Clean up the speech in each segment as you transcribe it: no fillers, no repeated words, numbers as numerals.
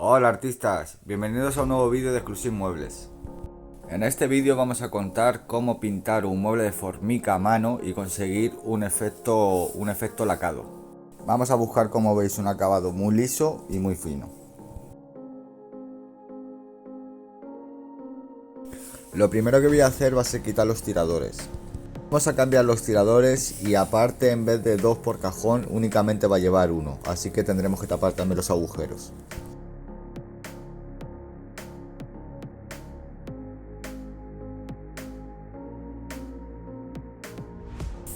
Hola artistas, bienvenidos a un nuevo vídeo de Exclusive Muebles. En este vídeo vamos a contar cómo pintar un mueble de formica a mano y conseguir un efecto lacado. Vamos a buscar, como veis, un acabado muy liso y muy fino. Lo primero que voy a hacer va a ser quitar los tiradores. Vamos a cambiar los tiradores y aparte, en vez de 2 por cajón, únicamente va a llevar uno, así que tendremos que tapar también los agujeros.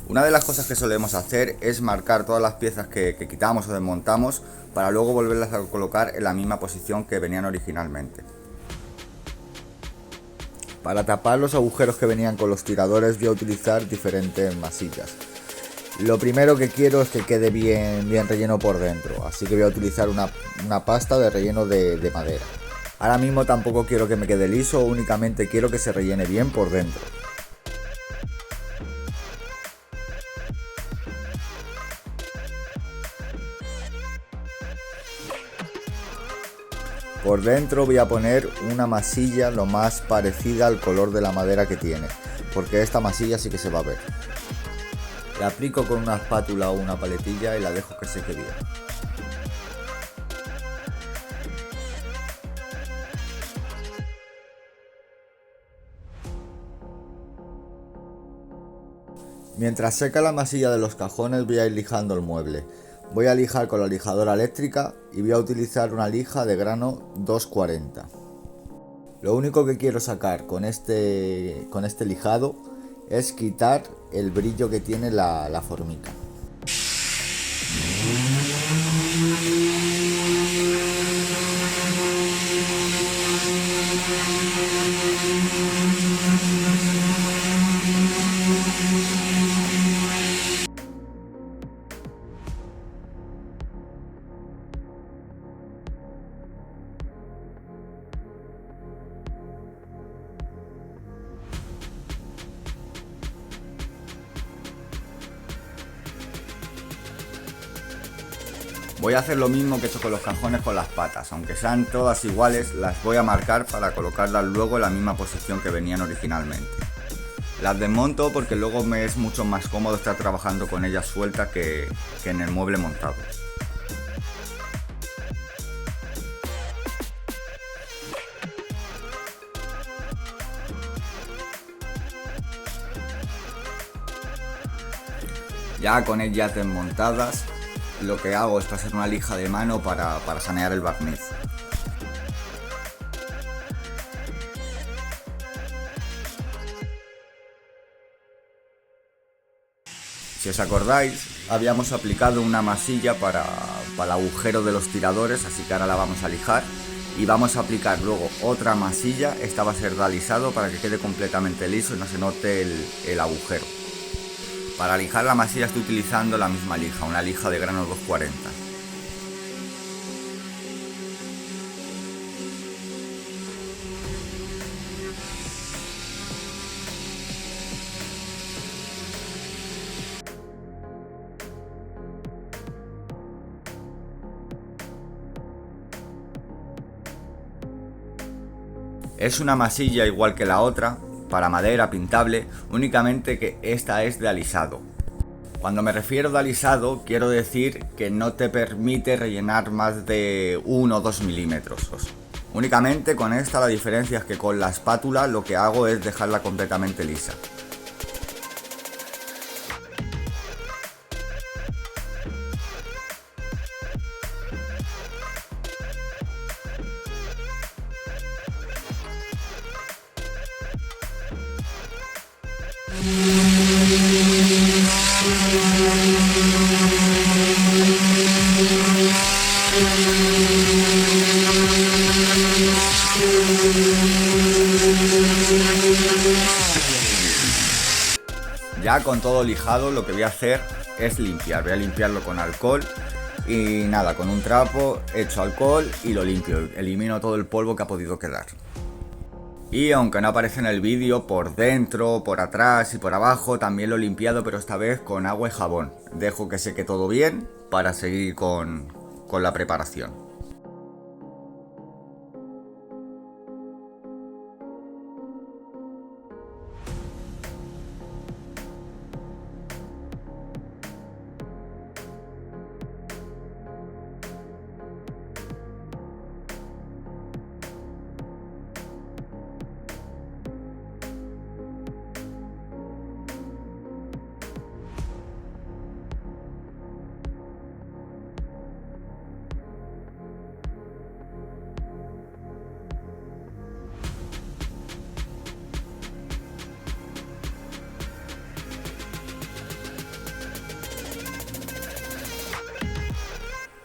Una de las cosas que solemos hacer es marcar todas las piezas que quitamos o desmontamos para luego volverlas a colocar en la misma posición que venían originalmente. Para tapar los agujeros que venían con los tiradores voy a utilizar diferentes masillas. Lo primero que quiero es que quede bien relleno por dentro, así que voy a utilizar una pasta de relleno de madera. Ahora mismo tampoco quiero que me quede liso, únicamente quiero que se rellene bien por dentro. Por dentro voy a poner una masilla lo más parecida al color de la madera que tiene, porque esta masilla sí que se va a ver. La aplico con una espátula o una paletilla y la dejo que seque bien. Mientras seca la masilla de los cajones voy a ir lijando el mueble. Voy a lijar con la lijadora eléctrica y voy a utilizar una lija de grano 240. Lo único que quiero sacar con este lijado es quitar el brillo que tiene la formica. Voy a hacer lo mismo que he hecho con los cajones con las patas, aunque sean todas iguales, las voy a marcar para colocarlas luego en la misma posición que venían originalmente. Las desmonto porque luego me es mucho más cómodo estar trabajando con ellas sueltas que en el mueble montado. Ya con ellas desmontadas, lo que hago es pasar una lija de mano para sanear el barniz. Si os acordáis, habíamos aplicado una masilla para el agujero de los tiradores, así que ahora la vamos a lijar. Y vamos a aplicar luego otra masilla, esta va a ser de alisado para que quede completamente liso y no se note el agujero. Para lijar la masilla estoy utilizando la misma lija, una lija de grano 240. Es una masilla igual que la otra, para madera pintable, únicamente que esta es de alisado. Cuando me refiero de alisado, quiero decir que no te permite rellenar más de 1 o 2 milímetros. Únicamente con esta la diferencia es que con la espátula lo que hago es dejarla completamente lisa. Ya con todo lijado lo que voy a hacer es limpiar, voy a limpiarlo con alcohol y nada, con un trapo echo alcohol y lo limpio, elimino todo el polvo que ha podido quedar. Y aunque no aparece en el vídeo, por dentro, por atrás y por abajo también lo he limpiado, pero esta vez con agua y jabón. Dejo que seque todo bien para seguir con la preparación.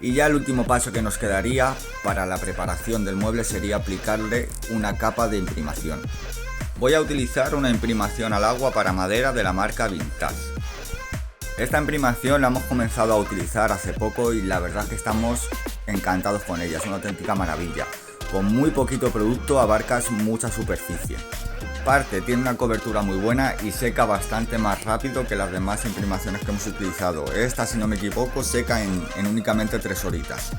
Y ya el último paso que nos quedaría para la preparación del mueble sería aplicarle una capa de imprimación. Voy a utilizar una imprimación al agua para madera de la marca Vintage. Esta imprimación la hemos comenzado a utilizar hace poco y la verdad es que estamos encantados con ella, es una auténtica maravilla. Con muy poquito producto abarcas mucha superficie. Aparte tiene una cobertura muy buena y seca bastante más rápido que las demás imprimaciones que hemos utilizado. Esta, si no me equivoco, seca en únicamente 3 horitas.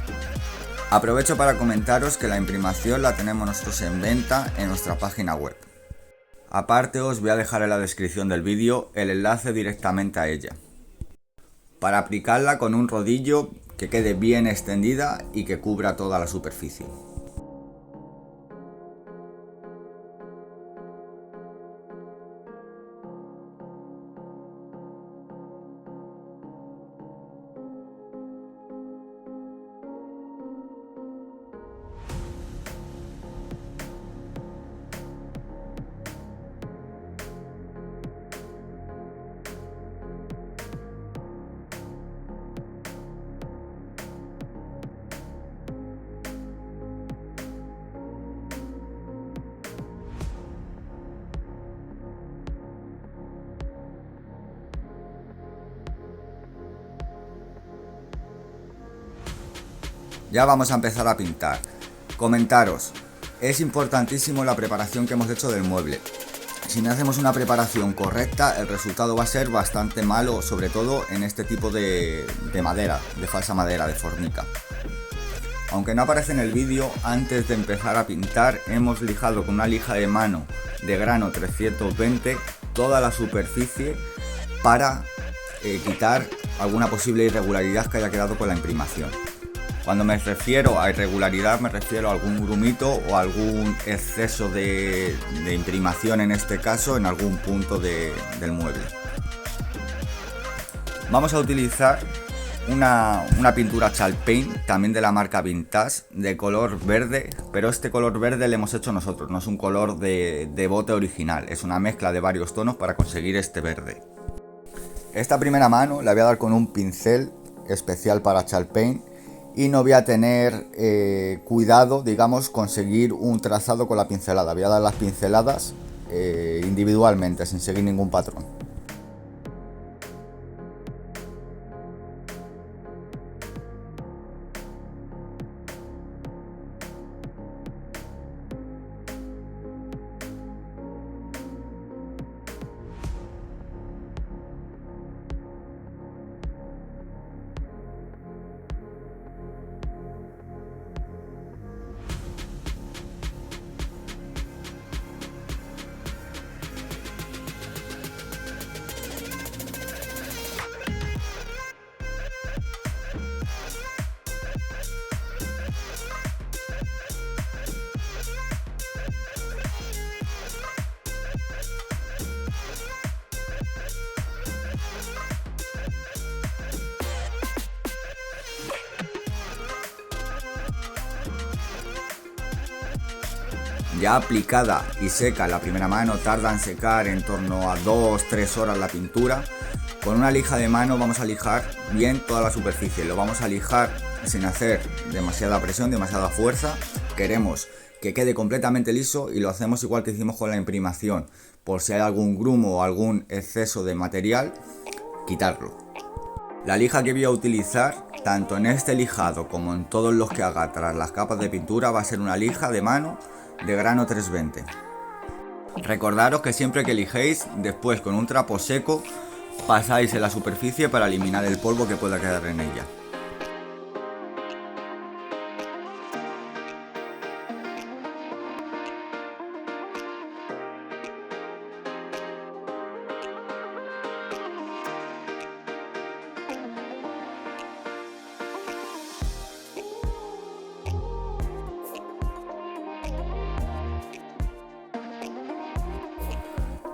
Aprovecho para comentaros que la imprimación la tenemos nosotros en venta en nuestra página web. Aparte os voy a dejar en la descripción del vídeo el enlace directamente a ella. Para aplicarla con un rodillo que quede bien extendida y que cubra toda la superficie. Ya vamos a empezar a pintar. Comentaros, es importantísimo la preparación que hemos hecho del mueble. Si no hacemos una preparación correcta, el resultado va a ser bastante malo, sobre todo en este tipo de madera, de falsa madera, de formica. Aunque no aparece en el vídeo, antes de empezar a pintar hemos lijado con una lija de mano de grano 320 toda la superficie para quitar alguna posible irregularidad que haya quedado con la imprimación. Cuando me refiero a irregularidad me refiero a algún grumito o algún exceso de imprimación, en este caso en algún punto del mueble. Vamos a utilizar una pintura Chalk Paint, también de la marca Vintage, de color verde, pero este color verde lo hemos hecho nosotros, no es un color de bote original, es una mezcla de varios tonos para conseguir este verde. Esta primera mano la voy a dar con un pincel especial para Chalk Paint. Y no voy a tener cuidado, digamos, conseguir un trazado con la pincelada. Voy a dar las pinceladas individualmente, sin seguir ningún patrón. Ya aplicada y seca la primera mano, tarda en secar en torno a 2-3 horas la pintura. Con una lija de mano vamos a lijar bien toda la superficie, lo vamos a lijar sin hacer demasiada presión, demasiada fuerza. Queremos que quede completamente liso y lo hacemos igual que hicimos con la imprimación, por si hay algún grumo o algún exceso de material, quitarlo. La lija que voy a utilizar, tanto en este lijado como en todos los que haga tras las capas de pintura, va a ser una lija de mano de grano 320. Recordaros que siempre que lijéis, después con un trapo seco pasáis en la superficie para eliminar el polvo que pueda quedar en ella.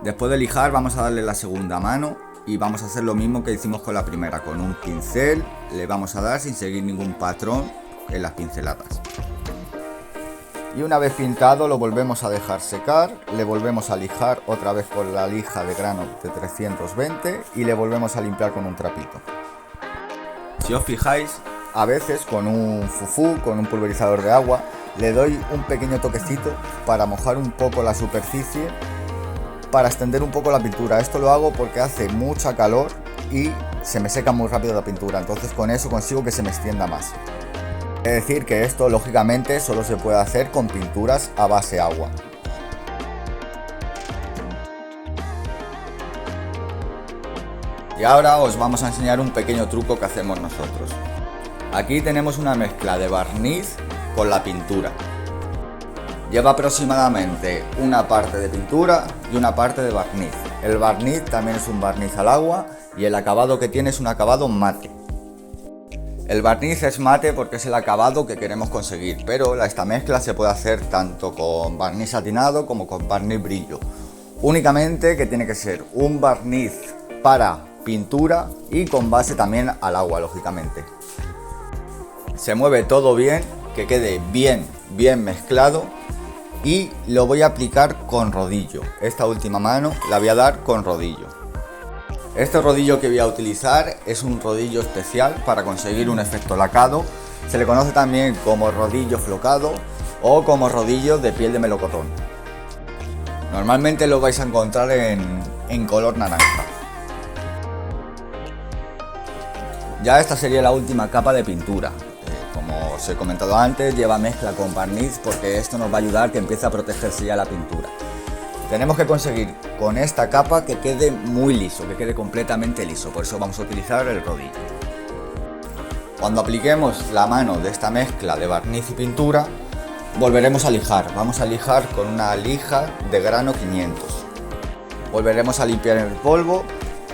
Después de lijar vamos a darle la segunda mano y vamos a hacer lo mismo que hicimos con la primera. Con un pincel le vamos a dar sin seguir ningún patrón en las pinceladas. Y una vez pintado lo volvemos a dejar secar, le volvemos a lijar otra vez con la lija de grano de 320 y le volvemos a limpiar con un trapito. Si os fijáis, a veces con un fufú, con un pulverizador de agua, le doy un pequeño toquecito para mojar un poco la superficie, para extender un poco la pintura. Esto lo hago porque hace mucha calor y se me seca muy rápido la pintura, entonces con eso consigo que se me extienda más. Es decir que esto lógicamente solo se puede hacer con pinturas a base agua. Y ahora os vamos a enseñar un pequeño truco que hacemos nosotros. Aquí tenemos una mezcla de barniz con la pintura. Lleva aproximadamente una parte de pintura y una parte de barniz. El barniz también es un barniz al agua y el acabado que tiene es un acabado mate. El barniz es mate porque es el acabado que queremos conseguir, pero esta mezcla se puede hacer tanto con barniz satinado como con barniz brillo. Únicamente que tiene que ser un barniz para pintura y con base también al agua, lógicamente. Se mueve todo bien, que quede bien mezclado, y lo voy a aplicar con rodillo. Esta última mano la voy a dar con rodillo. Este rodillo que voy a utilizar es un rodillo especial para conseguir un efecto lacado. Se le conoce también como rodillo flocado o como rodillo de piel de melocotón. Normalmente lo vais a encontrar en color naranja. Ya esta sería la última capa de pintura. Como os he comentado antes, lleva mezcla con barniz porque esto nos va a ayudar a que empiece a protegerse ya la pintura. Tenemos que conseguir con esta capa que quede muy liso, que quede completamente liso, por eso vamos a utilizar el rodillo. Cuando apliquemos la mano de esta mezcla de barniz y pintura, volveremos a lijar. Vamos a lijar con una lija de grano 500. Volveremos a limpiar el polvo.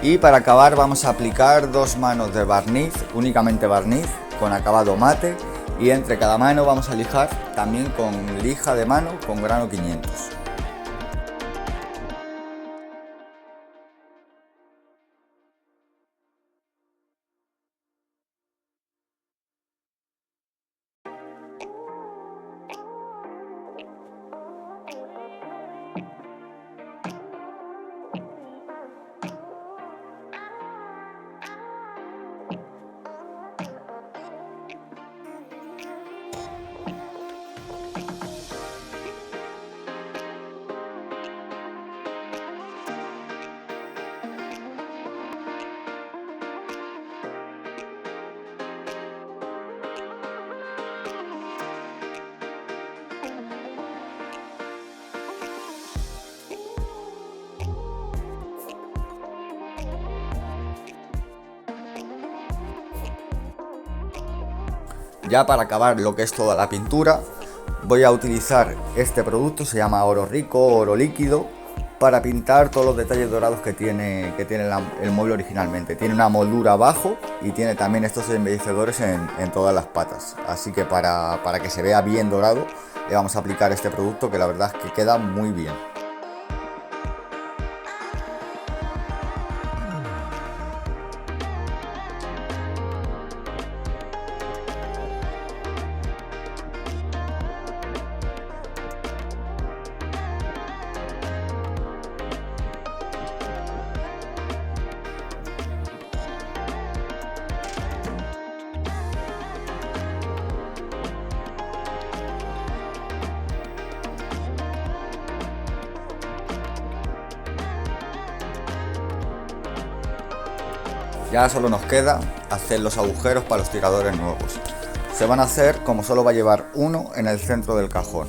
Y para acabar vamos a aplicar 2 manos de barniz, únicamente barniz, con acabado mate, y entre cada mano vamos a lijar también con lija de mano con grano 500. Ya para acabar lo que es toda la pintura, voy a utilizar este producto, se llama oro rico, oro líquido, para pintar todos los detalles dorados que tiene el mueble originalmente. Tiene una moldura abajo y tiene también estos embellecedores en todas las patas. Así que para que se vea bien dorado, le vamos a aplicar este producto que la verdad es que queda muy bien. Ya solo nos queda hacer los agujeros para los tiradores nuevos. Se van a hacer como solo va a llevar uno en el centro del cajón.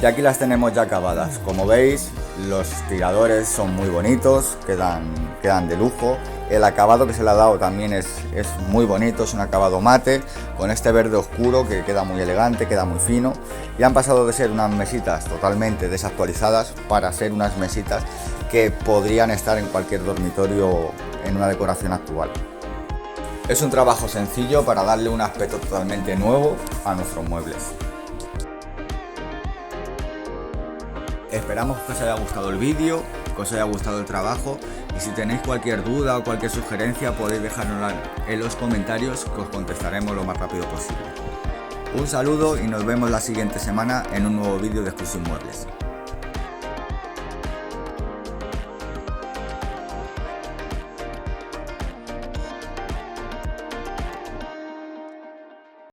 Y aquí las tenemos ya acabadas. Como veis, los tiradores son muy bonitos, quedan de lujo. El acabado que se le ha dado también es muy bonito, es un acabado mate, con este verde oscuro que queda muy elegante, queda muy fino. Y han pasado de ser unas mesitas totalmente desactualizadas para ser unas mesitas que podrían estar en cualquier dormitorio en una decoración actual. Es un trabajo sencillo para darle un aspecto totalmente nuevo a nuestros muebles. Esperamos que os haya gustado el vídeo, que os haya gustado el trabajo, y si tenéis cualquier duda o cualquier sugerencia podéis dejárnosla en los comentarios, que os contestaremos lo más rápido posible. Un saludo y nos vemos la siguiente semana en un nuevo vídeo de Exclusive Muebles.